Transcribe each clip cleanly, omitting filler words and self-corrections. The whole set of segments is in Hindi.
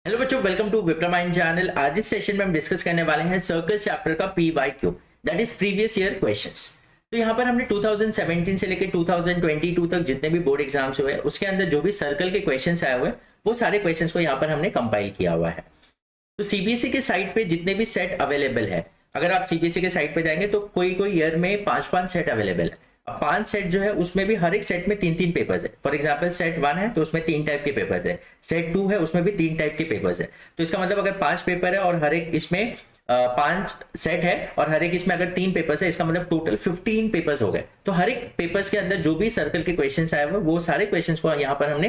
हेलो बच्चों, वेलकम टू विप्रामाइंड चैनल। आज इस सेशन में हम डिस्कस करने वाले हैं सर्कल चैप्टर का PYQ, that is previous year questions. तो यहाँ पर हमने 2017 से लेकर 2022 तक जितने भी बोर्ड एग्जाम्स हुए उसके अंदर जो भी सर्कल के क्वेश्चंस आए हुए वो सारे क्वेश्चंस को यहाँ पर हमने कंपाइल किया हुआ है। तो सीबीएसई के साइट पे जितने भी सेट अवेलेबल है, अगर आप सीबीएसई के साइट पे जाएंगे तो कोई कोई ईयर में 5-5 सेट अवेलेबल है। अब 5 सेट जो है उसमें भी हर एक सेट में 3-3 पेपर्स है। फॉर एग्जांपल सेट 1 है तो उसमें 3 टाइप के पेपर्स है, सेट 2 है उसमें भी 3 टाइप के पेपर्स है। तो इसका मतलब अगर 5 पेपर है और हर एक इसमें 5 सेट है और हर एक इसमें अगर 3 पेपर्स है, इसका मतलब टोटल 15 पेपर्स हो गए। तो हर एक पेपर्स के अंदर जो भी सर्कल के क्वेश्चंस आए हुए वो सारे क्वेश्चंस को यहाँ पर हमने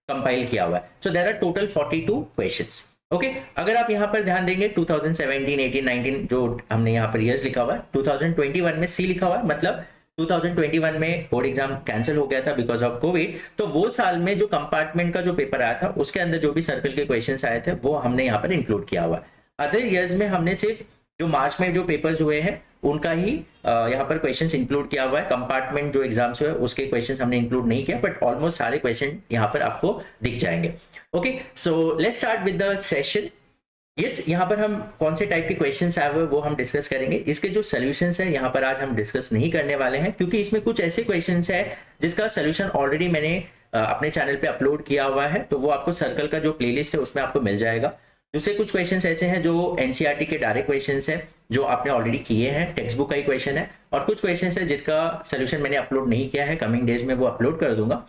कंपाइल किया हुआ है। So there are total 42 questions. Okay, अगर आप यहाँ पर ध्यान देंगे 2017, 18, 19 जो हमने यहाँ पर ईयर्स लिखा हुआ है, 2021 में सी लिखा हुआ है, मतलब 2021 में बोर्ड एग्जाम कैंसिल हो गया था बिकॉज ऑफ कोविड। तो वो साल में जो कंपार्टमेंट का जो पेपर आया था उसके अंदर जो भी सर्कल के क्वेश्चंस आए थे वो हमने यहाँ पर इंक्लूड किया हुआ है। अदर ईयर्स में हमने सिर्फ जो मार्च में जो पेपर्स हुए हैं उनका ही यहाँ पर क्वेश्चंस इंक्लूड किया हुआ है। कंपार्टमेंट जो एग्जाम्स हुए उसके क्वेश्चंस हमने इंक्लूड नहीं किया, बट ऑलमोस्ट सारे क्वेश्चन यहाँ पर आपको दिख जाएंगे। Okay, so let's start with the session. Yes, यहाँ पर हम कौन से टाइप के क्वेश्चंस आए हुए वो हम डिस्कस करेंगे। इसके जो सॉल्यूशंस है यहाँ पर आज हम डिस्कस नहीं करने वाले हैं, क्योंकि इसमें कुछ ऐसे क्वेश्चंस है जिसका सॉल्यूशन ऑलरेडी मैंने अपने चैनल पे अपलोड किया हुआ है, तो वो आपको सर्कल का जो प्लेलिस्ट है उसमें आपको मिल जाएगा। दूसरे कुछ क्वेश्चंस ऐसे हैं जो एनसीईआरटी के डायरेक्ट क्वेश्चंस है जो आपने ऑलरेडी किए हैं, टेक्स्ट बुक का ही क्वेश्चन है, और कुछ क्वेश्चंस है जिसका सोल्यूशन मैंने अपलोड नहीं किया है, कमिंग डेज में वो अपलोड कर दूंगा।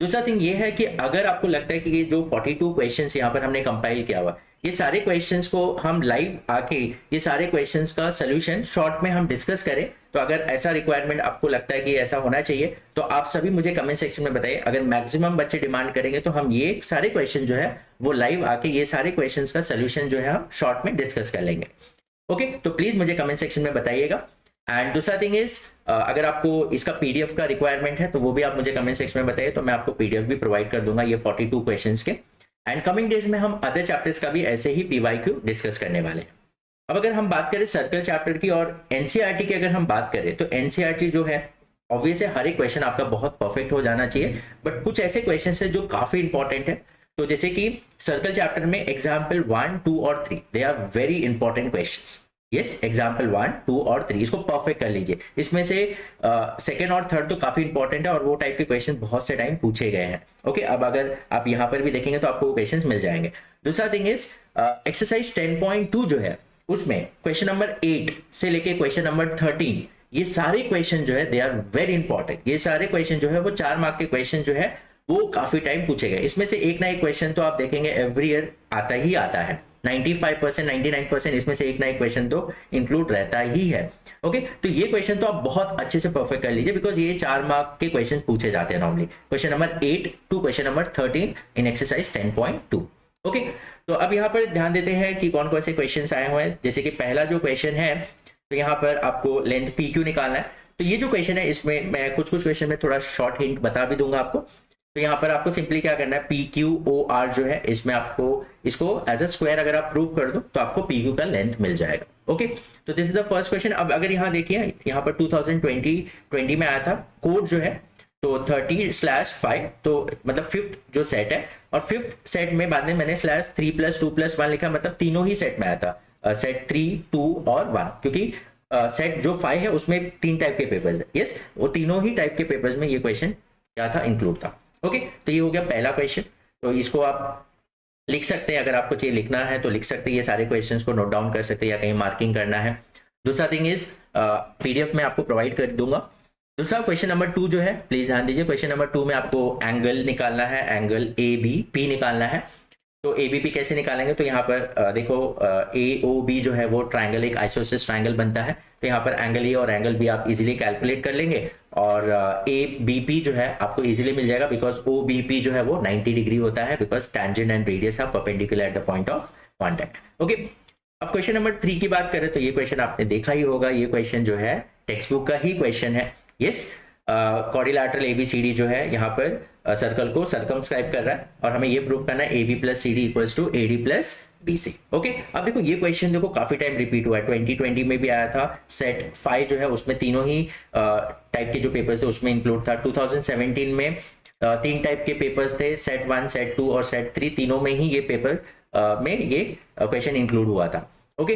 दूसरा थिंग ये है कि अगर आपको लगता है कि ये जो 42 क्वेश्चंस यहाँ पर हमने कंपाइल किया हुआ, ये सारे क्वेश्चंस को हम लाइव आके ये सारे क्वेश्चंस का सोल्यूशन शॉर्ट में हम डिस्कस करें, तो अगर ऐसा रिक्वायरमेंट आपको लगता है कि ऐसा होना चाहिए तो आप सभी मुझे कमेंट सेक्शन में बताइए। अगर मैक्सिमम बच्चे डिमांड करेंगे तो हम ये सारे क्वेश्चन जो है वो लाइव आके ये सारे क्वेश्चन का सोल्यूशन जो है हम शॉर्ट में डिस्कस कर लेंगे। ओके, तो प्लीज मुझे कमेंट सेक्शन में बताइएगा। एंड दूसरा थिंग इज, अगर आपको इसका पीडीएफ का रिक्वायरमेंट है तो वो भी आप मुझे कमेंट सेक्शन में बताइए, तो मैं आपको पीडीएफ भी प्रोवाइड कर दूंगा ये 42 क्वेश्चंस के। एंड कमिंग डेज में हम अदर चैप्टर्स का भी ऐसे ही पीवाईक्यू डिस्कस करने वाले हैं। अब अगर हम बात करें सर्कल चैप्टर की और एनसीईआरटी की, अगर हम बात करें तो एनसीईआरटी जो है ऑब्वियस है हर एक क्वेश्चन आपका बहुत परफेक्ट हो जाना चाहिए, बट कुछ ऐसे क्वेश्चन है जो काफी इंपॉर्टेंट है। तो जैसे कि सर्कल चैप्टर में एग्जाम्पल 1, 2 और 3 they are very important questions. Yes, example 1, 2 और 3 इसको परफेक्ट कर लीजिए। इसमें से सेकंड और थर्ड तो काफी इंपॉर्टेंट है और वो टाइप के क्वेश्चन बहुत से टाइम पूछे गए हैं। ओके, अब अगर आप यहाँ पर भी देखेंगे तो आपको क्वेश्चंस मिल जाएंगे। दूसरा थिंग इज एक्सरसाइज 10.2 जो है उसमें क्वेश्चन नंबर 8 से लेके क्वेश्चन नंबर 13 ये सारे क्वेश्चन जो है दे आर वेरी इंपॉर्टेंट। ये सारे क्वेश्चन जो है वो 4 मार्क के क्वेश्चन जो है वो काफी टाइम पूछे गए। इसमें से एक ना एक क्वेश्चन तो आप देखेंगे एवरी ईयर आता ही आता है। 95%, 99% इसमें से एक ना एक क्वेश्चन तो इंक्लूड रहता ही है। ओके, तो ये क्वेश्चन तो आप बहुत अच्छे से परफेक्ट कर लीजिए, बिकॉज ये 4 मार्क के क्वेश्चन पूछे जाते हैं normally. Question number 8 to question number 13 in exercise 10.2। Okay, तो अब यहाँ पर ध्यान देते हैं कि कौन कौन से क्वेश्चन आए हुए हैं। जैसे कि पहला जो क्वेश्चन है तो यहाँ पर आपको लेंथ PQ निकालना है। तो ये जो क्वेश्चन है इसमें मैं कुछ क्वेश्चन में थोड़ा शॉर्ट हिंट बता भी दूंगा आपको। तो यहाँ पर आपको सिंपली क्या करना है, PQOR जो है इसमें आपको इसको एज अ स्क्वायर अगर आप प्रूव कर दो तो आपको PQ का लेंथ मिल जाएगा। ओके, तो this is the first question. अब अगर यहाँ देखिए, यहाँ पर 2020 में आया था कोड जो है तो 30/5, तो मतलब फिफ्थ जो सेट है, और फिफ्थ सेट में बाद में मैंने /3+2+1 लिखा, मतलब तीनों ही सेट में आया था, सेट 3, 2 और 1, क्योंकि सेट जो 5 है उसमें 3 टाइप के पेपर्स है। यस, वो तीनों ही टाइप के पेपर्स में ये क्वेश्चन क्या था, इंक्लूड था। ओके, तो ये हो गया पहला क्वेश्चन। तो इसको आप लिख सकते हैं, अगर आपको चाहिए लिखना है तो लिख सकते हैं, ये सारे क्वेश्चंस को नोट डाउन कर सकते हैं या कहीं मार्किंग करना है। दूसरा थिंग इज पीडीएफ में आपको प्रोवाइड कर दूंगा। दूसरा क्वेश्चन नंबर 2 जो है, प्लीज ध्यान दीजिए, क्वेश्चन नंबर 2 में आपको एंगल निकालना है, एंगल ABP निकालना है। तो ABP कैसे निकालेंगे, तो यहाँ पर देखो AOB जो है वो ट्राइंगल, एक आइसोसेलेस ट्राइंगल बनता है। तो यहाँ पर एंगल A और एंगल B आप इजीली कैलकुलेट कर लेंगे, और ABP जो है आपको इजीली मिल जाएगा, बिकॉज OBP जो है वो 90 डिग्री होता है, because tangent and radius are perpendicular at the point of contact. Okay, अब क्वेश्चन नंबर 3 की बात करें तो ये क्वेश्चन आपने देखा ही होगा। ये क्वेश्चन जो है टेक्स्ट बुक का ही क्वेश्चन है। यस, क्वाड्रिलैटरल ABCD जो है यहाँ पर सर्कल को सर्कमस्क्राइब कर रहा है, और हमें ये प्रूव करना है AB + CD = AD + BC। Okay, अब देखो ये क्वेश्चन देखो काफी टाइम रिपीट हुआ है, 2020 में भी आया था। सेट 5 जो है उसमें तीनों ही टाइप के जो पेपर्स है उसमें इंक्लूड था। 2017 में 3 टाइप के पेपर्स थे, सेट 1, सेट 2 और सेट 3, तीनों में ही ये पेपर में ये क्वेश्चन इंक्लूड हुआ था। ओके,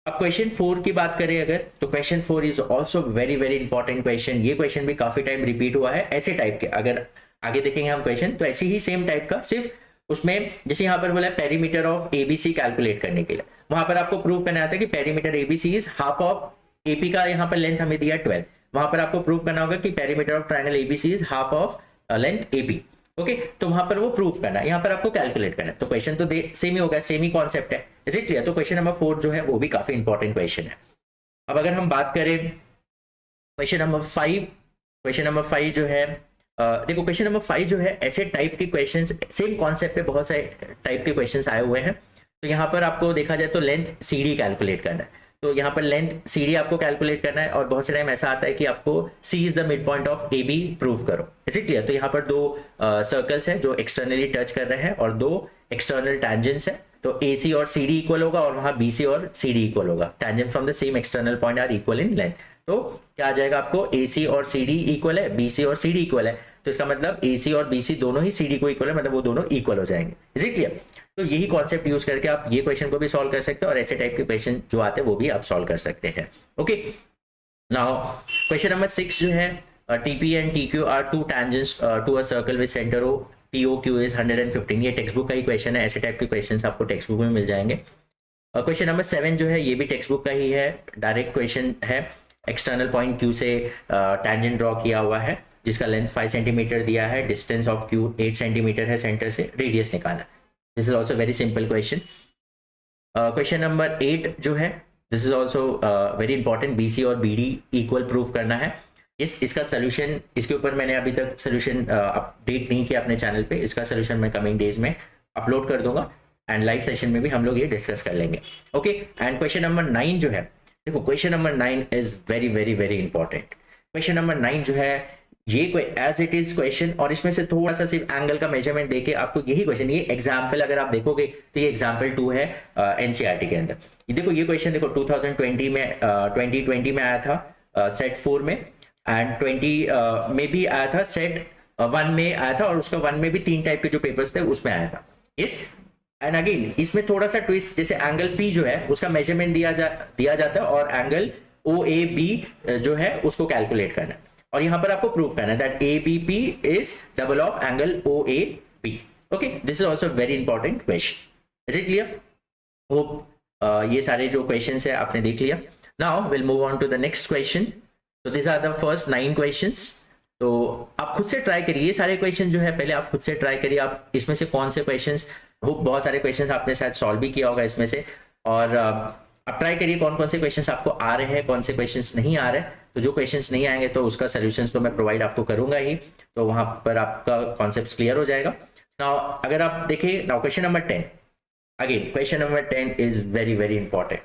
अब क्वेश्चन 4 की बात करें अगर, तो question 4 is also very very important question. ये क्वेश्चन भी काफी टाइम रिपीट हुआ है ऐसे टाइप के। अगर आगे देखेंगे हम क्वेश्चन तो ऐसे ही सेम टाइप का, सिर्फ उसमें जैसे यहाँ पर बोला है पेरीमीटर ऑफ एबीसी कैलकुलेट करने के लिए, वहां पर आपको प्रूव करना आता है कि perimeter ABC is half of AP का यहाँ पर लेंथ हमें दिया 12, वहां पर आपको प्रूव करना होगा कि perimeter of triangle ABC is half of length AP. Okay, तो वहां पर वो प्रूव करना है, यहाँ पर आपको कैलकुलेट करना है। तो क्वेश्चन तो सेम ही होगा, सेम ही कॉन्सेप्ट है, इज इट क्लियर? तो क्वेश्चन नंबर 4 जो है वो भी काफी इंपॉर्टेंट क्वेश्चन है। अब अगर हम बात करें क्वेश्चन नंबर 5, क्वेश्चन नंबर 5 जो है देखो क्वेश्चन नंबर 5 जो है ऐसे टाइप के क्वेश्चंस, सेम कॉन्सेप्ट पे बहुत सारे टाइप के क्वेश्चंस आए हुए हैं। तो यहाँ पर आपको देखा जाए तो लेंथ सीडी कैलकुलेट करना है, तो यहाँ पर लेंथ सीडी आपको कैलकुलेट करना है, और बहुत से टाइम ऐसा आता है कि आपको C is the mid point of A B prove करो, इज इट क्लियर? तो यहाँ पर दो सर्कल्स हैं जो एक्सटर्नली टच कर रहे हैं और दो एक्सटर्नल टैंजेंट्स है, तो ए सी और सी डी इक्वल होगा और वहां बी सी और सी डी इक्वल होगा। Tangent from the same external point are equal in length, तो क्या आ जाएगा आपको, ए सी और सी डी इक्वल है, बी सी और सी डी इक्वल है, तो इसका मतलब ए सी और बी सी दोनों ही सी डी को इक्वल है, मतलब वो दोनों इक्वल हो जाएंगे, इज इट क्लियर? तो यही कॉन्सेप्ट यूज करके आप ये क्वेश्चन को भी सॉल्व कर सकते हैं और ऐसे टाइप के क्वेश्चन जो आते हैं वो भी आप सॉल्व कर सकते हैं। ओके, नाउ क्वेश्चन नंबर 6 जो है TP and TQ are two tangents to a circle with centre O, POQ is 115। ये टेक्स्ट बुक का ही क्वेश्चन है, ऐसे टाइप के क्वेश्चंस आपको टेक्स्ट बुक में मिल जाएंगे। क्वेश्चन नंबर 7 जो है ये भी टेक्स्ट बुक का ही है, डायरेक्ट क्वेश्चन है, एक्सटर्नल पॉइंट Q से टैंजेंट ड्रॉ किया हुआ है जिसका लेंथ 5 सेंटीमीटर दिया है, डिस्टेंस ऑफ Q 8 सेंटीमीटर है सेंटर से, रेडियस निकालना। This is also very simple question. Question number 8 जो है this is also very important, BC और BD इक्वल प्रूव करना है। इसका सोल्यूशन, इसके ऊपर मैंने अभी तक सोल्यूशन अपडेट नहीं किया अपने चैनल पे, इसका सोल्यूशन मैं कमिंग डेज में अपलोड कर दूंगा एंड लाइव सेशन में भी हम लोग ये डिस्कस कर लेंगे। ओके, एंड क्वेश्चन नंबर 9 जो है, देखो question number 9 is very very very important. Question number 9 जो है ये एज इट इज क्वेश्चन, और इसमें से थोड़ा सा सिर्फ एंगल का मेजरमेंट देके आपको यही क्वेश्चन, ये एग्जाम्पल अगर आप देखोगे तो ये एग्जाम्पल 2 है एनसीईआरटी के अंदर। देखो ये क्वेश्चन देखो 2020 में 2020 में आया था सेट 4 में, एंड 20 में भी आया था, सेट 1 में आया था, और उसका 1 में भी 3 टाइप के जो पेपर्स थे उसमें आया था। इस एंड अगेन इसमें थोड़ा सा ट्विस्ट, जैसे एंगल P जो है उसका मेजरमेंट दिया जाता है और एंगल OAB जो है उसको कैलकुलेट करना है, और यहां पर आपको प्रूव करना है that ABP is double of angle OAB। Okay, this is also very important question, is it clear? Hope ये सारे जो क्वेश्चंस है आपने देख लिया। Now will move on to the next question. तो this are the first 9 questions. तो आप खुद से ट्राई करिए, ये सारे क्वेश्चन जो है पहले आप खुद से ट्राई करिए, आप इसमें से कौन से क्वेश्चंस, बहुत सारे क्वेश्चंस आपने शायद सॉल्व भी किया होगा इसमें से, और आप ट्राई करिए कौन कौन से क्वेश्चंस आपको आ रहे हैं, कौन से क्वेश्चंस नहीं आ रहे। तो जो क्वेश्चंस नहीं आएंगे तो उसका सॉल्यूशंस तो मैं प्रोवाइड आपको करूंगा ही, तो वहां पर आपका कॉन्सेप्ट क्लियर हो जाएगा। नाउ अगर आप देखिए, now question number 10, again question number 10 is very very important.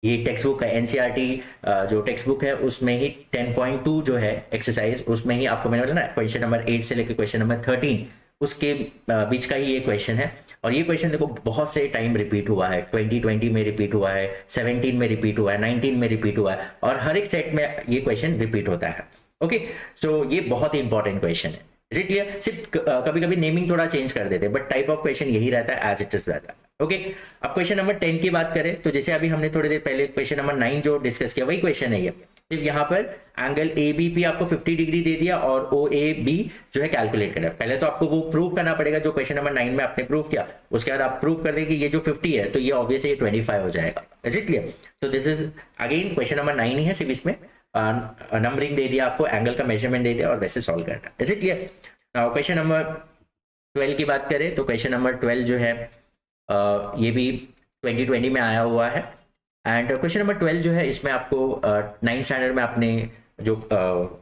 ये टेक्स्ट बुक है, एनसीईआरटी जो टेक्स्ट बुक है उसमें ही 10.2 जो है एक्सरसाइज, उसमें ही आपको मैंने बोला ना क्वेश्चन नंबर 8 से लेकर क्वेश्चन नंबर 13 उसके बीच का ही ये क्वेश्चन है। और ये क्वेश्चन देखो बहुत से टाइम रिपीट हुआ है, 2020 में रिपीट हुआ है, 17 में रिपीट हुआ है, 19 में रिपीट हुआ है, और हर एक सेट में ये क्वेश्चन रिपीट होता है। ओके, सो ये बहुत ही इंपॉर्टेंट क्वेश्चन है, इज इट क्लियर? सिर्फ कभी कभी नेमिंग थोड़ा चेंज कर देते हैं, बट टाइप ऑफ क्वेश्चन यही रहता है, एज इट इज रहता है। ओके, अब क्वेश्चन नंबर 10 की बात करें तो जैसे अभी हमने थोड़ी देर पहले क्वेश्चन नंबर 9 जो डिस्कस किया वही क्वेश्चन है ये, सिर्फ यहाँ पर एंगल ABP आपको 50 डिग्री दे दिया और OAB जो है कैलकुलेट करना है। पहले तो आपको वो प्रूव करना पड़ेगा जो क्वेश्चन नंबर 9 में आपने प्रूव किया, उसके बाद आप प्रूव कर देंगे ये जो 50 है तो ये ऑब्वियसली 25 हो जाएगा, इज इट क्लियर? तो this is again question number 9 ही है, सिर्फ इसमें नंबरिंग दे दिया आपको, एंगल का मेजरमेंट दे दिया और वैसे सॉल्व करना, is it clear? Now question number 12 की बात करें तो क्वेश्चन नंबर 12 जो है ये भी 2020 में आया हुआ है, एंड क्वेश्चन नंबर 12 जो है इसमें आपको 9th स्टैंडर्ड में आपने जो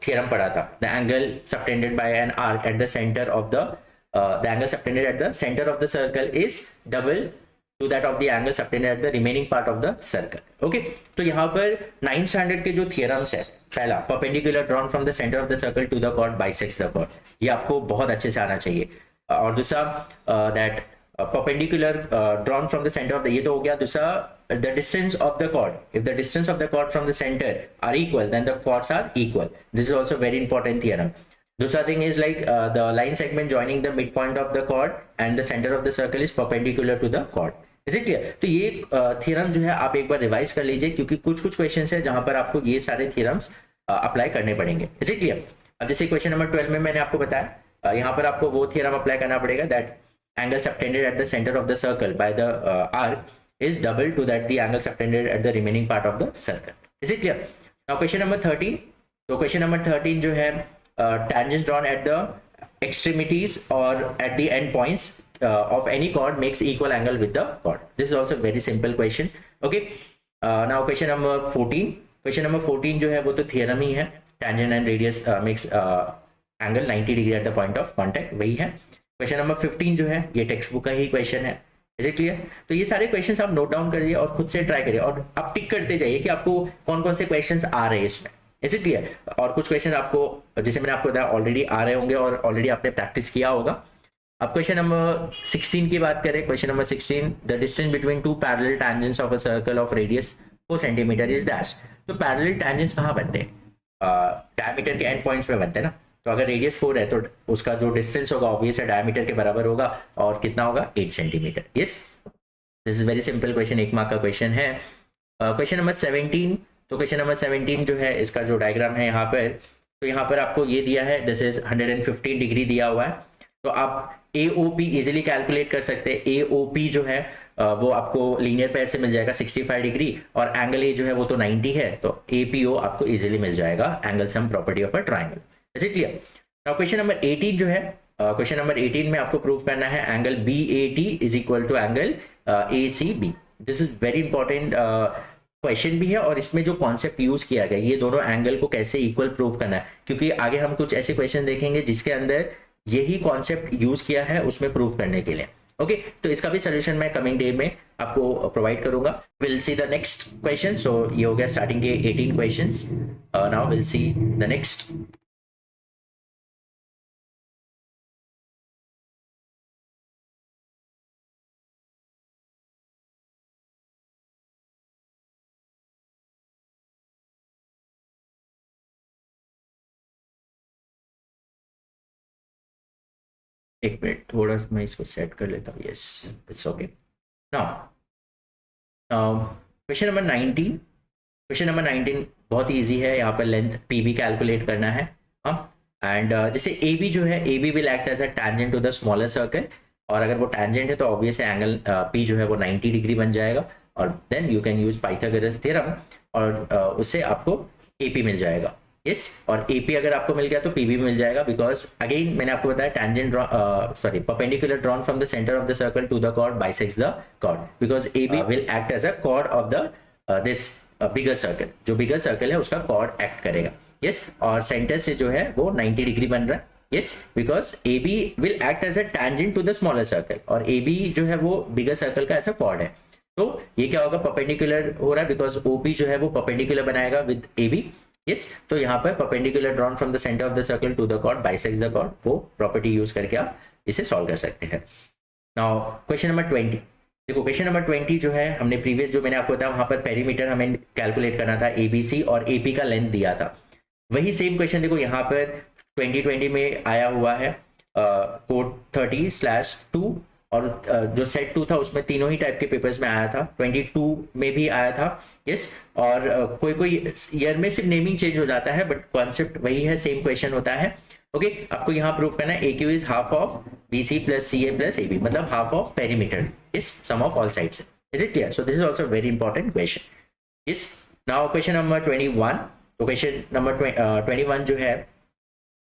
थ्योरम पढ़ा था, the angle subtended bye an arc at the centre of the angle subtended at the centre of the circle is double two that of the angle subtended at the remaining part of the circle. Okay, तो यहाँ पर 9th स्टैंडर्ड के जो थ्योरम्स है, पहला perpendicular drawn from the centre of the circle to the chord bisects the chord, ये आपको बहुत अच्छे से आना चाहिए, और दूसरा that perpendicular drawn from the center of the, ये तो हो गया। दूसरा the distance of the chord, if the distance of the chord from the center are equal then the chords are equal, this is also very important theorem। दूसरा thing is like the line segment joining the midpoint of the chord and the center of the circle is perpendicular to the chord, is it clear? तो ये थ्योरम जो है आप एक बार रिवाइज कर लीजिए, क्योंकि कुछ कुछ क्वेश्चन है जहां पर आपको ये सारे थ्योरम्स अप्लाई करने पड़ेंगे। Is it clear? अब जैसे क्वेश्चन नंबर 12 में मैंने आपको बताया, यहाँ पर आपको वो थ्योरम अप्लाई करना पड़ेगा, that angle subtended at the center of the circle by the arc is double to that the angle subtended at the remaining part of the circle. Is it clear? Now question number 13. So question number 13 जो है tangents drawn at the extremities or at the end points of any chord makes equal angle with the chord. This is also very simple question. Okay. Now question number 14. Question number 14 जो है वो तो theorem ही है, tangent and radius makes angle 90 degree at the point of contact, वही है। क्वेश्चन नंबर 15 जो है ये टेक्स्ट बुक का ही क्वेश्चन है। Is it clear? तो ये सारे क्वेश्चंस आप नोट डाउन करिए और खुद से ट्राई करिए, और आप टिक करते जाइए कि आपको कौन कौन से क्वेश्चंस आ रहे हैं इसमें। Is it clear? और कुछ क्वेश्चन आपको, जैसे मैंने आपको बताया, ऑलरेडी आ रहे होंगे और ऑलरेडी आपने प्रैक्टिस किया होगा। अब क्वेश्चन नंबर 16 की बात करें। Question number 16, the distance between two parallel tangents of a circle of radius 4 centimetre is dash. तो पैरेलल टैंजेंट्स कहाँ बनते हैं? डायमीटर के एंड पॉइंट्स में बनते हैं ना। तो अगर रेडियस 4 है तो उसका जो डिस्टेंस होगा ऑब्वियस है डायमीटर के बराबर होगा, और कितना होगा? 8 centimetre. Yes, this is very simple question, 1 mark का क्वेश्चन है। Question number 17। तो क्वेश्चन नंबर 17 जो है इसका जो डायग्राम है यहाँ पर, तो यहाँ पर आपको ये दिया है, दिस इज 115 डिग्री दिया हुआ है। तो आप AOP इजिली कैलकुलेट कर सकते हैं। AOP जो है वो आपको लीनियर पेयर से मिल जाएगा 65 डिग्री, और एंगल A जो है वो तो 90 है, तो APO आपको इजिली मिल जाएगा, angle sum property of a triangle. Is it clear? Now question number 18 जो है, क्वेश्चन नंबर 18 में आपको प्रूव करना है angle BAT is equal to angle ACB। This is very important question भी है, और इसमें जो कॉन्सेप्ट यूज किया गया, ये दोनों एंगल को कैसे इक्वल प्रूव करना है, क्योंकि आगे हम कुछ ऐसे क्वेश्चन देखेंगे जिसके अंदर यही कॉन्सेप्ट यूज किया है उसमें प्रूव करने के लिए। ओके, तो इसका भी सोल्यूशन मैं कमिंग डे में आपको प्रोवाइड करूंगा। Will see the next question. So ये हो गया स्टार्टिंग के 18 questions. Now will see the next. एक मिनट, थोड़ा सा मैं इसको सेट कर लेता हूँ। Yes, it's okay. Now question number 19। Question number 19 बहुत इजी है। यहाँ पर लेंथ PB कैलकुलेट करना है। एंड जैसे AB जो है, AB will act as a tangent to the smaller circle, और अगर वो टैंजेंट है तो ऑब्वियस एंगल P जो है वो 90 डिग्री बन जाएगा, और then you can use Pythagoras theorem, और उससे आपको AP मिल जाएगा। यस, और AP अगर आपको मिल गया तो PB मिल जाएगा, बिकॉज अगेन मैंने आपको बताया tangent perpendicular drawn from the centre of the circle to the chord bisects the chord, because AB will act as a chord of the this bigger circle. जो बिगर सर्कल है उसका कॉर्ड एक्ट करेगा। यस, और सेंटर से जो है वो 90 डिग्री बन रहा है। Yes, because AB will act as a tangent to the smaller circle, और AB जो है वो बिगर सर्कल का ऐसा कॉर्ड है। तो ये क्या होगा? परपेंडिकुलर हो रहा है, बिकॉज OP जो है वो परपेंडिकुलर बनाएगा विद AB। यस, तो यहाँ पर perpendicular drawn from the centre of the circle to the chord bisects the chord, वो प्रॉपर्टी यूज करके आप इसे सॉल्व कर सकते हैं। Now question number 20। देखो क्वेश्चन नंबर 20 जो है, हमने प्रीवियस जो मैंने आपको बताया वहां पर पेरीमीटर हमें कैलकुलेट करना था, ABC और AP का लेंथ दिया था। वही सेम क्वेश्चन देखो यहाँ पर 2020 में आया हुआ है, कोड 30/2, और जो सेट 2 था उसमें तीनों ही टाइप के पेपर्स में आया था, 22 में भी आया था। यस, और कोई कोई ईयर में सिर्फ नेमिंग चेंज हो जाता है, बट कॉन्सेप्ट वही है, सेम क्वेश्चन होता है। ओके, आपको यहाँ प्रूव करना है AQ is half of BC plus CA plus AB, मतलब half of perimeter is sum of all sides. Is it clear? So this is also very important question. Yes, now question number 21। तो क्वेश्चन नंबर 21 जो है,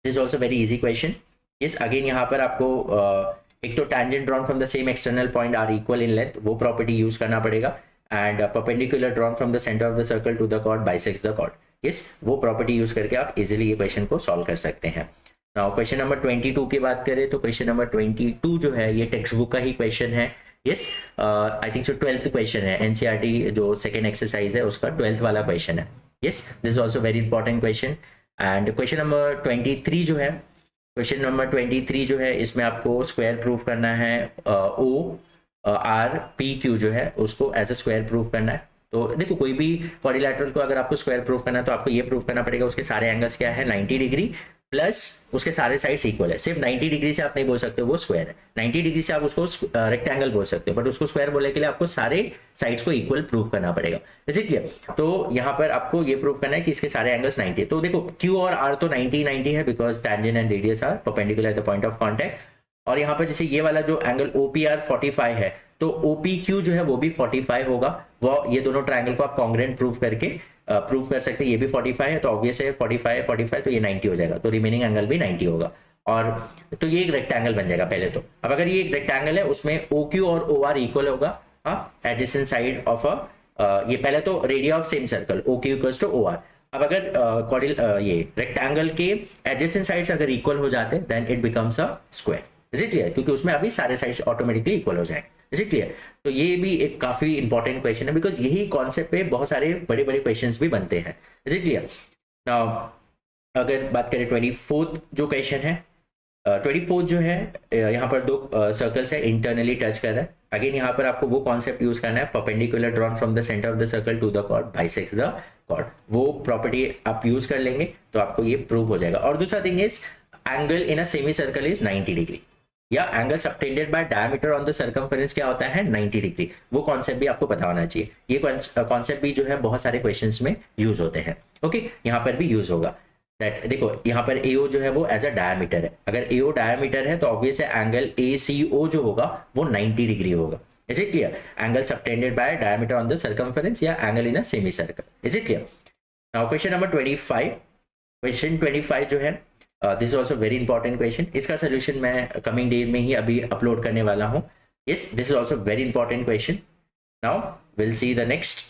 this is also very easy question. Yes, again यहाँ पर आपको एक तो tangent drawn from the same external point are equal in length, वो प्रॉपर्टी यूज करना पड़ेगा, and perpendicular drawn from the centre of the circle to the chord bisects the chord. Yes, वो प्रॉपर्टी यूज करके आप इजीली ये क्वेश्चन को सॉल्व कर सकते हैं। नाउ क्वेश्चन नंबर 22 की बात करें तो क्वेश्चन नंबर 22 जो है ये टेक्स्ट बुक का ही क्वेश्चन है। Yes, I think so 12th question है, NCERT जो सेकेंड एक्सरसाइज है उसका 12th वाला क्वेश्चन है। Yes, this is also very important question. And question number 23 जो है, क्वेश्चन नंबर 23 जो है, इसमें आपको स्क्वायर प्रूफ करना है, ORPQ जो है उसको एज अ स्क्वायर प्रूफ करना है। तो देखो कोई भी क्वाड्रिलैटरल को अगर आपको स्क्वायर प्रूफ करना है तो आपको ये प्रूफ करना पड़ेगा उसके सारे एंगल्स क्या है, 90 डिग्री, प्लस उसके सारे साइड्स इक्वल है। सिर्फ 90 डिग्री से आप नहीं बोल सकते वो स्क्वायर है, 90 डिग्री से आप उसको रेक्टेंगल बोल सकते हो, बट उसको स्क्वायर बोलने के लिए आपको सारे साइड्स को इक्वल प्रूव करना पड़ेगा। Is it clear? तो यहाँ पर आपको ये प्रूव करना है कि इसके सारे एंगल्स 90 है। तो देखो Q और R तो 90 है because tangent and radius are perpendicular at the point of contact. और यहाँ पर जैसे ये वाला जो एंगल OPR 45 है, तो OPQ जो है वो भी 45 होगा। वो ये दोनों ट्रायंगल को आप कॉन्ग्रुएंट प्रूव करके प्रूव कर सकते हैं। ये भी 45 है तो ऑब्वियस है 45 तो ये 90 हो जाएगा, तो रिमेनिंग एंगल भी 90 होगा। और तो ये एक रेक्टेंगल बन जाएगा पहले तो। अब अगर ये एक रेक्टेंगल है उसमें OQ और OR इक्वल होगा, एडजेसेंट साइड ऑफ ये पहले तो radii of same circle OQ equals to OR। अब अगर ये रेक्टेंगल के एडजेसेंट साइड्स अगर इक्वल हो जाते हैं then it becomes a square. Is it clear? क्योंकि उसमें अभी सारे साइड्स ऑटोमेटिकली इक्वल हो जाएंगे। Is it clear? तो ये भी एक काफी इंपॉर्टेंट क्वेश्चन है बिकॉज यही कॉन्सेप्ट पे बहुत सारे बड़े बड़े क्वेश्चंस भी बनते हैं। Is it clear? नाउ अगर बात करें 24th जो क्वेश्चन है, 24th जो है यहाँ पर दो सर्कल्स है इंटरनली टच कर रहा है। अगेन यहाँ पर आपको वो कॉन्सेप्ट यूज करना है, perpendicular drawn from the centre of the circle to the chord bisects the chord. वो प्रॉपर्टी आप यूज कर लेंगे तो आपको ये प्रूव हो जाएगा। और दूसरा thing is angle in a semi circle is 90 degree, या angle subtended by diameter on the circumference क्या होता है 90 डिग्री। वो कॉन्सेप्ट भी आपको पता होना चाहिए। ये कॉन्सेप्ट भी जो है बहुत सारे क्वेश्चंस में यूज होते हैं। ओके, यहाँ पर भी यूज होगा। दैट देखो यहाँ पर AO जो है वो एज अ डायमीटर है। अगर AO डायमीटर है तो ऑब्वियस है एंगल ACO जो होगा वो 90 डिग्री होगा। Is it clear? Angle subtended by diameter on the circumference या angle in a semi circle. Is it clear? Now question number 25। Question 25 जो है this is also very important question. इसका सोल्यूशन मैं कमिंग डे में ही अभी अपलोड करने वाला हूँ। Yes, this is also very important question. Now will see the next.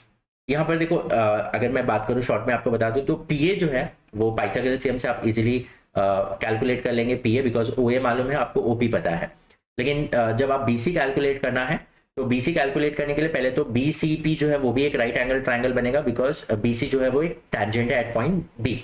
यहाँ पर देखो अगर मैं बात करूँ शॉर्ट में आपको बता दूं तो PA जो है वो पाइथागोरस थ्योरम से आप इजीली कैलकुलेट कर लेंगे PA, बिकॉज OA मालूम है आपको, OP पता है। लेकिन जब आप BC कैलकुलेट करना है तो BC कैलकुलेट करने के लिए पहले तो BCP जो है वो भी एक राइट एंगल ट्राइंगल बनेगा बिकॉज BC जो है वो एक टैंजेंट है एट पॉइंट B।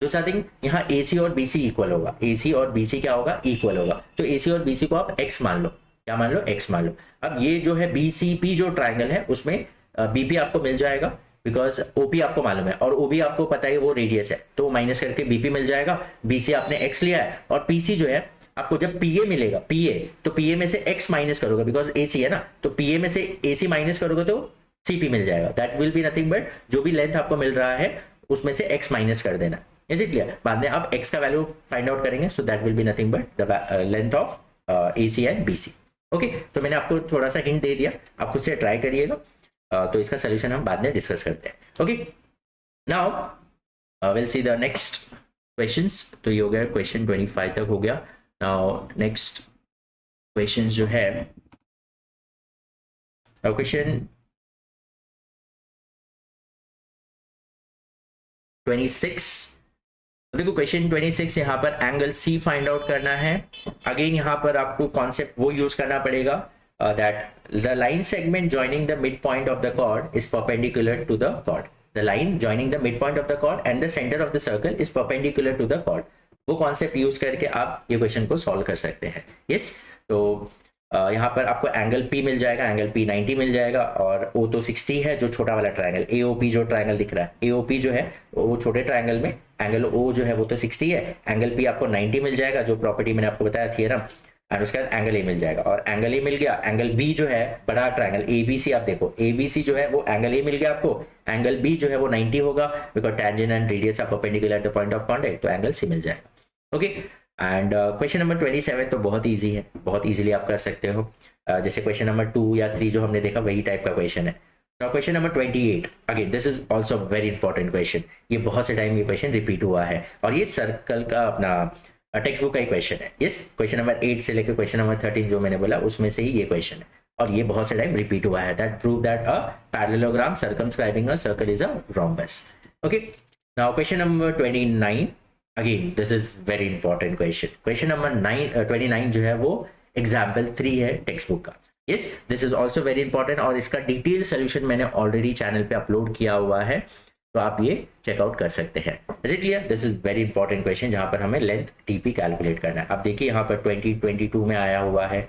दूसरा थिंग यहाँ AC और BC इक्वल होगा, AC और BC क्या होगा इक्वल होगा। तो AC और BC को आप X मान लो, क्या मान लो X मान लो। अब ये जो है BCP जो ट्राइंगल है उसमें BP आपको मिल जाएगा बिकॉज OP आपको मालूम है और OB आपको पता है वो रेडियस है, तो माइनस करके BP मिल जाएगा। BC आपने X लिया है और PC जो है आपको जब PA मिलेगा, PA तो PA में से X माइनस करोगे बिकॉज AC है ना, तो PA में से AC माइनस करोगे तो CP मिल जाएगा। That will be nothing but जो भी लेंथ आपको मिल रहा है उसमें से X माइनस कर देना। Is it clear? बाद में आप X का वैल्यू फाइंड आउट करेंगे, so that will be nothing but the length of AC and BC। Okay, तो मैंने आपको थोड़ा सा हिंट दे दिया, आप खुद से ट्राई करिएगा। तो इसका सोल्यूशन हम बाद में डिस्कस करते हैं। Okay, now will see the next questions. तो ये हो गया क्वेश्चन 25 तक हो गया। नाउ नेक्स्ट क्वेश्चन जो है क्वेश्चन 26। देखो क्वेश्चन 26 यहाँ पर एंगल C फाइंड आउट करना है। अगेन यहाँ पर आपको कॉन्सेप्ट वो यूज करना पड़ेगा that the line segment joining the midpoint of the chord is perpendicular to the chord. The line joining the midpoint of the chord and the center of the circle is perpendicular to the chord. वो कॉन्सेप्ट यूज करके आप ये क्वेश्चन को सॉल्व कर सकते हैं। यस, तो यहाँ पर आपको एंगल P मिल जाएगा, एंगल P 90 मिल जाएगा और O तो 60 है जो छोटा वाला ट्रायंगल AOP जो ट्रायंगल दिख रहा है, AOP जो है वो छोटे ट्रायंगल में एंगल O जो है वो तो 60 है, एंगल P आपको 90 मिल जाएगा जो प्रॉपर्टी मैंने आपको बताया थियरम, और उसके बाद एंगल A मिल जाएगा। और एंगल A मिल गया, एंगल B जो है बड़ा ट्रायंगल ABC, आप देखो ABC जो है वो एंगल A मिल गया आपको, एंगल B जो है वो 90 होगा because tangent and radius are perpendicular at the point of contact, तो एंगल C मिल जाएगा। ओके, एंड क्वेश्चन नंबर 27 तो बहुत इजी है, बहुत इजीली आप कर सकते हो। जैसे क्वेश्चन नंबर 2 या 3 जो हमने देखा वही टाइप का क्वेश्चन है। तो question number 28 again this is also very important question. ये बहुत से टाइम ये क्वेश्चन रिपीट हुआ है और ये सर्कल का अपना टेक्स्ट बुक का ही क्वेश्चन है। यस, क्वेश्चन नंबर 8 से लेकर क्वेश्चन नंबर 13 जो मैंने बोला उसमें से ही ये क्वेश्चन है और ये बहुत से टाइम रिपीट हुआ है। That prove that a parallelogram circumscribing a circle is a rhombus. Okay, now question number 29 again this is very important question. Question number 29 जो है वो एग्जाम्पल 3 है टेक्स्ट बुक का। Yes, this is also very important और इसका डिटेल सोल्यूशन मैंने ऑलरेडी चैनल पे अपलोड किया हुआ है, तो आप ये चेकआउट कर सकते हैं। Is it clear? This is very important question जहां पर हमें लेंथ TP कैलकुलेट करना है। अब देखिए यहाँ पर 2022 में आया हुआ है,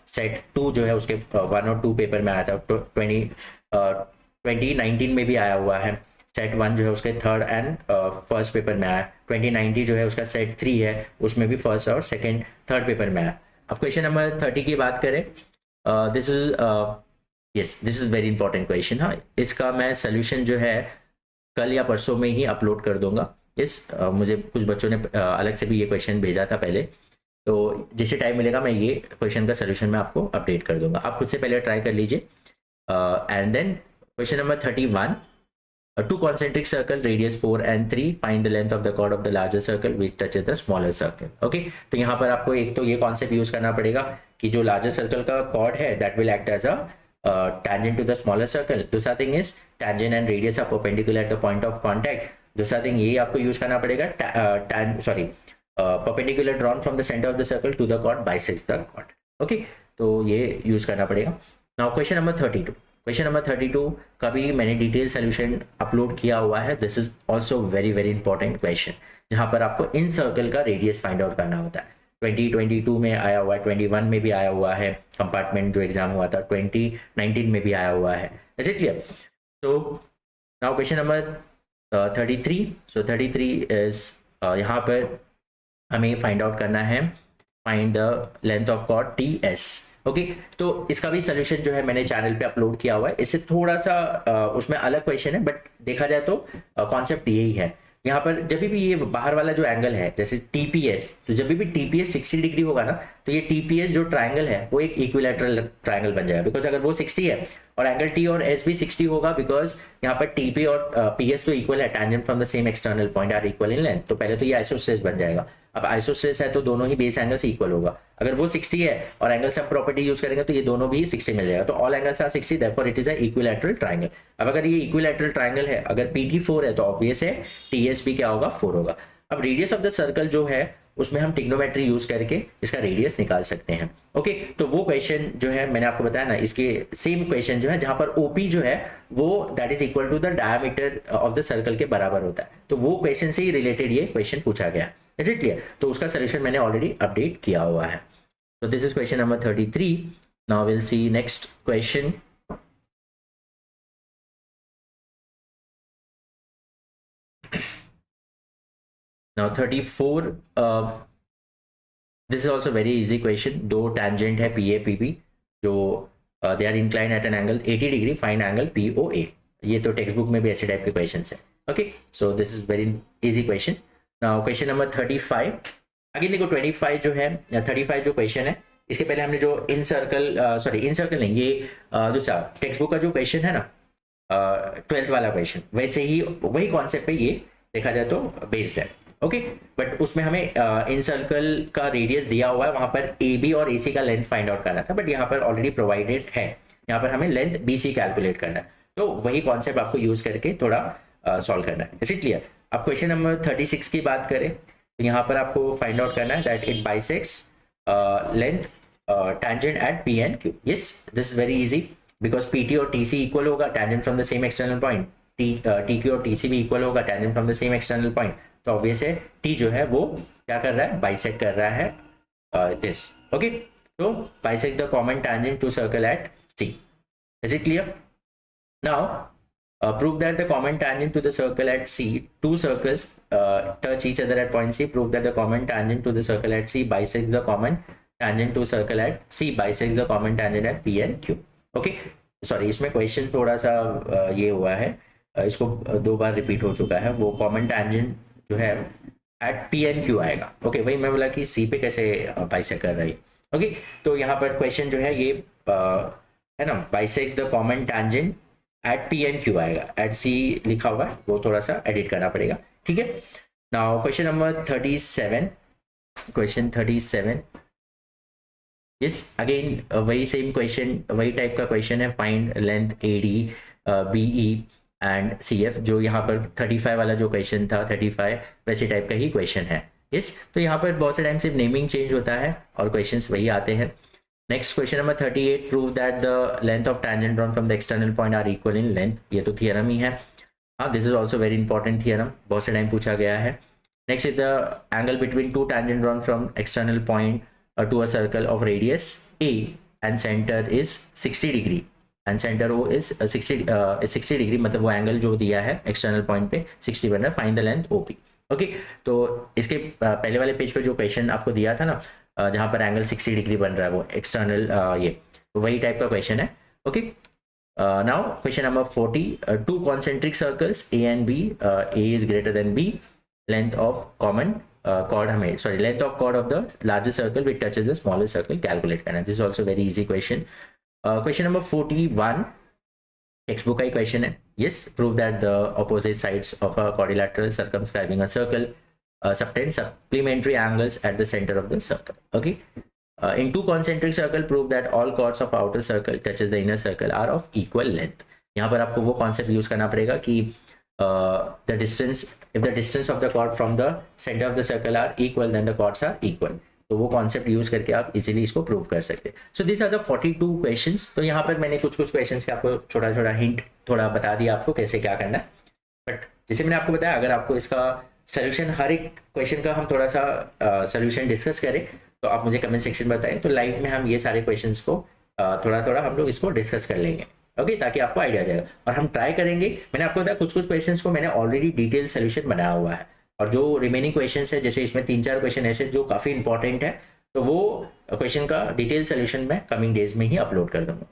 सेट 2 जो है उसके 1 और 2 पेपर में आया था, 2019 में भी आया हुआ है, सेट 1 जो है उसके थर्ड एंड फर्स्ट पेपर में आया, 2090 जो है उसका सेट 3 है, उसमें भी फर्स्ट और सेकेंड थर्ड पेपर में आया। अब क्वेश्चन नंबर 30 की बात करें, this is yes this is very important question. हाँ, इसका मैं सोल्यूशन जो है कल या परसों में ही अपलोड कर दूंगा। मुझे कुछ बच्चों ने अलग से भी ये क्वेश्चन भेजा था पहले, तो जैसे टाइम मिलेगा मैं ये क्वेश्चन का सोल्यूशन मैं आपको अपडेट कर दूंगा, आप खुद से पहले ट्राई कर लीजिए। And then question number 31, two concentric circle radius 4 and 3, find the length of the chord of the larger circle which touches the smaller circle। Okay, तो यहाँ पर आपको एक तो ये कॉन्सेप्ट यूज करना पड़ेगा कि जो लार्जर सर्कल का कॉर्ड है that will act as a tangent to the smaller circle। दूसरा thing is tangent and radius are perpendicular at the point of contact। दूसरा थिंग ये आपको यूज करना पड़ेगा, perpendicular drawn from the center of the circle to the chord bisects the chord। Okay, तो ये यूज करना पड़ेगा। Now question number 32, question number 32 का भी मैंने डिटेल सोल्यूशन अपलोड किया हुआ है। This is also very very important question, जहां पर आपको इन सर्कल का रेडियस फाइंड आउट करना होता है। 2022 में आया हुआ है, 21 में भी आया हुआ है, कंपार्टमेंट जो एग्जाम हुआ था 2019 में भी आया हुआ है। Is it clear? तो now question number 33। So 33 is यहाँ पर हमें फाइंड आउट करना है, find the length of chord TS। Okay, तो इसका भी सोल्यूशन जो है मैंने चैनल पे अपलोड किया हुआ है। इससे थोड़ा सा उसमें अलग क्वेश्चन है, बट देखा जाए तो कॉन्सेप्ट यही है। यहाँ पर जब भी ये बाहर वाला जो एंगल है जैसे TPS, तो जब भी TPS 60 डिग्री होगा ना, तो ये TPS जो ट्राइंगल है वो एक इक्विलैटरल ट्राइंगल बन जाएगा, बिकॉज अगर वो 60 है और एंगल T और S भी 60 होगा, बिकॉज यहाँ पर TP और PS तो इक्वल है, tangent from the same external point are equal in length. तो पहले तो ये आइसोसेलेस बन जाएगा। अब आइसोसेलेस है तो दोनों ही बेस एंगल से इक्वल होगा। अगर वो 60 है और एंगल सम प्रॉपर्टी यूज करेंगे तो ये दोनों भी 60 मिल जाएगा। तो all angles are 60, therefore it is a equilateral triangle. अब अगर ये इक्विलैटरल ट्रायंगल है, अगर PT 4 है तो ऑब्वियस है TS भी क्या होगा, 4 होगा। अब रेडियस ऑफ द सर्कल जो है उसमें हम ट्रिग्नोमेट्री यूज करके इसका रेडियस निकाल सकते हैं। ओके, तो वो क्वेश्चन जो है मैंने आपको बताया ना, इसके सेम क्वेश्चन जो है जहां पर OP जो है वो that is equal to the diameter of the circle के बराबर होता है, तो वो क्वेश्चन से ही रिलेटेड ये क्वेश्चन पूछा गया। Is it clear? तो उसका सोल्यूशन मैंने ऑलरेडी अपडेट किया हुआ है। So this is question number 33. Now we'll see next question. Now 34. This is also very easy question. दो tangent है PA PB जो they are inclined at an angle 80 degree. Find angle POA. ये तो टेक्स्ट बुक में भी ऐसे टाइप के क्वेश्चन है। Okay, so this is very easy question. Now question number 35। Again देखो 25 जो है, 35 जो क्वेश्चन है, इसके पहले हमने जो इन सर्कल नहीं, ये दूसरा टेक्स्ट बुक का जो क्वेश्चन है ना, 12th वाला क्वेश्चन, वैसे ही वही कॉन्सेप्ट पे ये देखा जाए तो बेस्ड है। ओके, बट उसमें हमें इन सर्कल का रेडियस दिया हुआ है, वहां पर AB और AC का लेंथ फाइंड आउट करना था, बट यहाँ पर ऑलरेडी प्रोवाइडेड है, यहाँ पर हमें लेंथ BC कैलकुलेट करना है। तो वही कॉन्सेप्ट आपको यूज करके थोड़ा सॉल्व करना है। Is it clear? अब क्वेश्चन नंबर 36 की बात करें तो यहाँ पर आपको फाइंड आउट करना है that it bisects length tangent at P and Q। Yes, this is very easy because PT और TC इक्वल होगा, tangent from the same external point। TQ और TC भी इक्वल होगा, tangent from the same external point। तो ऑब्वियस है T जो है वो क्या कर रहा है, बाइसेक्ट कर रहा है this। ओके, तो bisect the common tangent to circle at C। Is it clear? Now prove that the common tangent to the circle at C, two circles touch each other at point C। Prove that the common tangent to the circle at C bisects the common tangent to circle at C bisects the common tangent at P and Q। Okay, sorry इसमें क्वेश्चन थोड़ा सा ये हुआ है, इसको 2 बार रिपीट हो चुका है। वो कॉमन tangent जो है at P and Q आएगा। ओके, वही मैं बोला कि C पे कैसे बाइसेक्ट कर रही। ओके, तो यहाँ पर क्वेश्चन जो है ये है ना, bisects the common tangent at P and Q आएगा, at C लिखा हुआ है, वो थोड़ा सा एडिट करना पड़ेगा। ठीक है, now question number 37। Question 37, yes again वही सेम क्वेश्चन, वही टाइप का क्वेश्चन है। Find length AD BE and CF। जो यहाँ पर 35 वाला जो क्वेश्चन था 35 वैसे टाइप का ही क्वेश्चन है। यस, तो यहाँ पर बहुत से टाइम सिर्फ नेमिंग चेंज होता है और क्वेश्चंस वही आते हैं। Next question number 38। Prove that the length of tangent drawn from the external point are equal in length। ये तो थियरम ही है। हाँ, this is also very important theorem, बहुत से टाइम पूछा गया है। Next is the angle between two tangent drawn from external point to a circle of radius A and center is 60 degree। And centre O is 60 degree, मतलब वो एंगल जो दिया है एक्सटर्नल पॉइंट पे 60 बन रहा है, find the length OP. Okay, तो इसके पहले वाले पेज पे जो क्वेश्चन आपको दिया था ना, जहां पर एंगल 60 डिग्री बन रहा है वो एक्सटर्नल, ये तो वही टाइप का क्वेश्चन है। Okay, now question number 40, two concentric circles A and B, A is greater than B, length of common chord हमें sorry length of chord of the largest circle which touches the smallest circle calculate करना है। This is also very easy question. Question number 41 textbook का ही क्वेश्चन है। Yes, prove that the opposite sides of a quadrilateral circumscribing a circle subtend supplementary angles at the center of the circle. Okay, in two concentric circle prove that all chords of outer circle touches the inner circle are of equal length. यहाँ पर आपको वो कॉन्सेप्ट यूज करना पड़ेगा कि the distance, if the distance of the chord from the center of the circle are equal then the chords are equal. तो वो कॉन्सेप्ट यूज करके आप इजीली इसको प्रूव कर सकते हैं। So this are the 42 questions. तो यहाँ पर मैंने कुछ क्वेश्चंस के आपको छोटा छोटा हिंट थोड़ा बता दिया आपको कैसे क्या करना है, बट जैसे मैंने आपको बताया अगर आपको इसका सोल्यूशन हर एक क्वेश्चन का हम थोड़ा सा सोल्यूशन डिस्कस करें तो आप मुझे कमेंट सेक्शन में बताएं, तो लाइव में हम ये सारे क्वेश्चंस को थोड़ा थोड़ा हम लोग इसको डिस्कस कर लेंगे। ओके, ताकि आपको आइडिया जाएगा और हम ट्राई करेंगे। मैंने आपको बताया कुछ क्वेश्चंस को मैंने ऑलरेडी डिटेल सोल्यूशन बनाया हुआ है, और जो रिमेनिंग क्वेश्चंस है जैसे इसमें 3-4 क्वेश्चन ऐसे जो काफी इंपॉर्टेंट है, तो वो क्वेश्चन का डिटेल सोल्यूशन मैं कमिंग डेज में ही अपलोड कर दूंगा।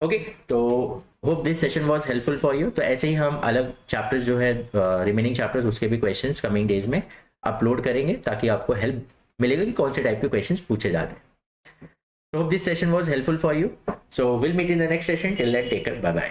ओके, तो hope this session was helpful for you. तो ऐसे ही हम अलग चैप्टर्स जो है रिमेनिंग चैप्टर्स उसके भी क्वेश्चंस कमिंग डेज में अपलोड करेंगे, ताकि आपको हेल्प मिलेगा कि कौन से टाइप के क्वेश्चंस पूछे जाते हैं। So hope this session was helpful for you. So we'll meet in the next session. Till then, take care. Bye bye.